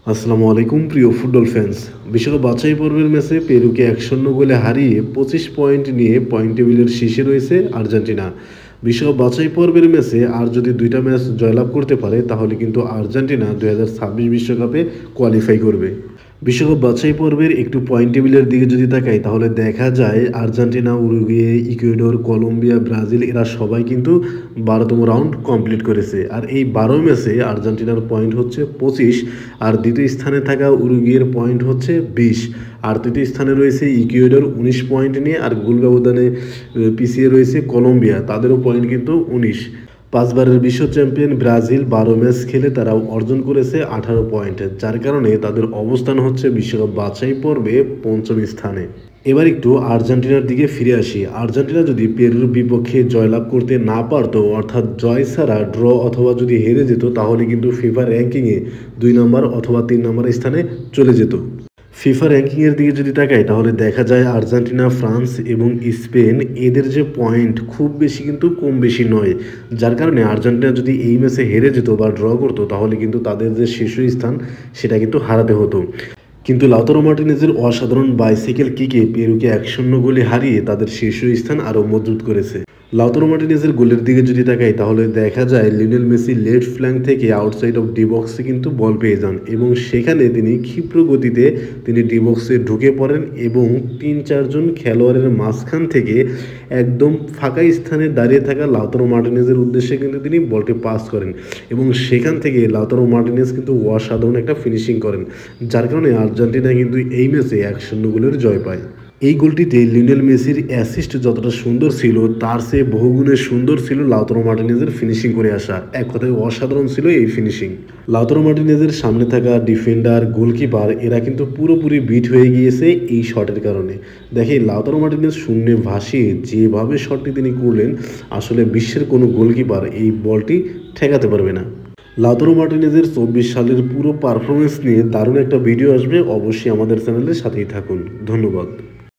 আসসালামু আলাইকুম প্রিয় ফুটবল ফ্যান্স। বিশ্বকাপ বাছাই পর্বের ম্যাচে পেরুকে ১-০ গোলে হারিয়ে ২৫ পয়েন্ট নিয়ে পয়েন্ট টেবিলের শীর্ষে রয়েছে আর্জেন্টিনা। বিশ্বকাপ বাছাই পর্বের ম্যাচে আর যদি দুইটা ম্যাচ জয়লাভ করতে পারে তাহলে কিন্তু আর্জেন্টিনা ২০২৬ বিশ্বকাপে কোয়ালিফাই করবে। বিশ্বকাপ বাছাই পর্বের একটু পয়েন্ট টেবিলের দিকে যদি তাকাই তাহলে দেখা যায় Argentina, Uruguay, Ecuador, Colombia, Brazil এরা সবাই কিন্তু ১২তম রাউন্ড কমপ্লিট করেছে। আর এই ১২ ম্যাচে আর্জেন্টিনার পয়েন্ট হচ্ছে ২৫, আর দ্বিতীয় স্থানে থাকা উরুগুয়ের পয়েন্ট হচ্ছে ২০, আর তৃতীয় স্থানে রয়েছে ইকুয়েডর ১৯ পয়েন্ট নিয়ে, আর গোল ব্যবধানে পিছিয়ে রয়েছে কলম্বিয়া, তাদেরও পয়েন্ট কিন্তু ১৯। ৫বারের বিশ্ব চ্যাম্পিয়ন ব্রাজিল ১২ ম্যাচ খেলে তারা অর্জন করেছে ১৮ পয়েন্ট, যার কারণে তাদের অবস্থান হচ্ছে বিশ্বকাপ বাছাই পর্বে ৫ম স্থানে। এবার একটু আর্জেন্টিনার দিকে ফিরে আসি। আর্জেন্টিনা যদি পেরুর বিপক্ষে জয়লাভ করতে না পারতো, অর্থাৎ জয় ছাড়া ড্র অথবা যদি হেরে যেত, তাহলে কিন্তু ফিফা র্যাঙ্কিংয়ে ২ নম্বর অথবা ৩ নম্বর স্থানে চলে যেত। ফিফা র্যাঙ্কিংয়ের দিকে যদি তাকাই তাহলে দেখা যায় আর্জেন্টিনা, ফ্রান্স এবং স্পেন এদের যে পয়েন্ট খুব বেশি কিন্তু কম বেশি নয়, যার কারণে আর্জেন্টিনা যদি এই ম্যাচে হেরে যেত বা ড্র করতো তাহলে কিন্তু তাদের যে শীর্ষস্থান সেটা কিন্তু হারাতে হতো। কিন্তু লাউতারো মার্টিনেজের অসাধারণ বাইসাইকেল কিকে পেরুকে ১-০ গোলে হারিয়ে তাদের শীর্ষস্থান আরও মজবুত করেছে। লাউতারো মার্টিনেজের গোলের দিকে যদি তাকাই তাহলে দেখা যায় লিওনেল মেসি লেফট ফ্ল্যাঙ্ক থেকে আউটসাইড অফ ডি বক্সে কিন্তু বল পেয়ে যান এবং সেখানে তিনি ক্ষিপ্র গতিতে ডি বক্সে ঢুকে পড়েন এবং ৩-৪ জন খেলোয়াড়ের মাঝখান থেকে একদম ফাঁকা স্থানে দাঁড়িয়ে থাকা লাউতারো মার্টিনেজের উদ্দেশ্যে কিন্তু তিনি বলটি পাস করেন এবং সেখান থেকে লাউতারো মার্টিনেজ কিন্তু অসাধারণ একটা ফিনিশিং করেন, যার কারণে আর্জেন্টিনা কিন্তু এই ম্যাচে ১-০ গোলের জয় পায়। এই গোলটিতে লিওনেল মেসির অ্যাসিস্ট যতটা সুন্দর ছিল তার চেয়ে বহুগুণে সুন্দর ছিল লাউতারো মার্টিনেজের ফিনিশিং করে আসা। এক কথায় অসাধারণ ছিল এই ফিনিশিং। লাউতারো মার্টিনেজের সামনে থাকা ডিফেন্ডার, গোলকিপার এরা কিন্তু পুরোপুরি বিট হয়ে গিয়েছে এই শটের কারণে। দেখে লাউতারো মার্টিনেজ শূন্যে ভাসিয়ে যেভাবে শটটি তিনি করলেন, আসলে বিশ্বের কোনো গোলকিপার এই বলটি ঠেকাতে পারবে না। লাউতারো মার্টিনেজের ২৪ সালের পুরো পারফরমেন্স নিয়ে দারুণ একটা ভিডিও আসবে, অবশ্যই আমাদের চ্যানেলের সাথেই থাকুন। ধন্যবাদ।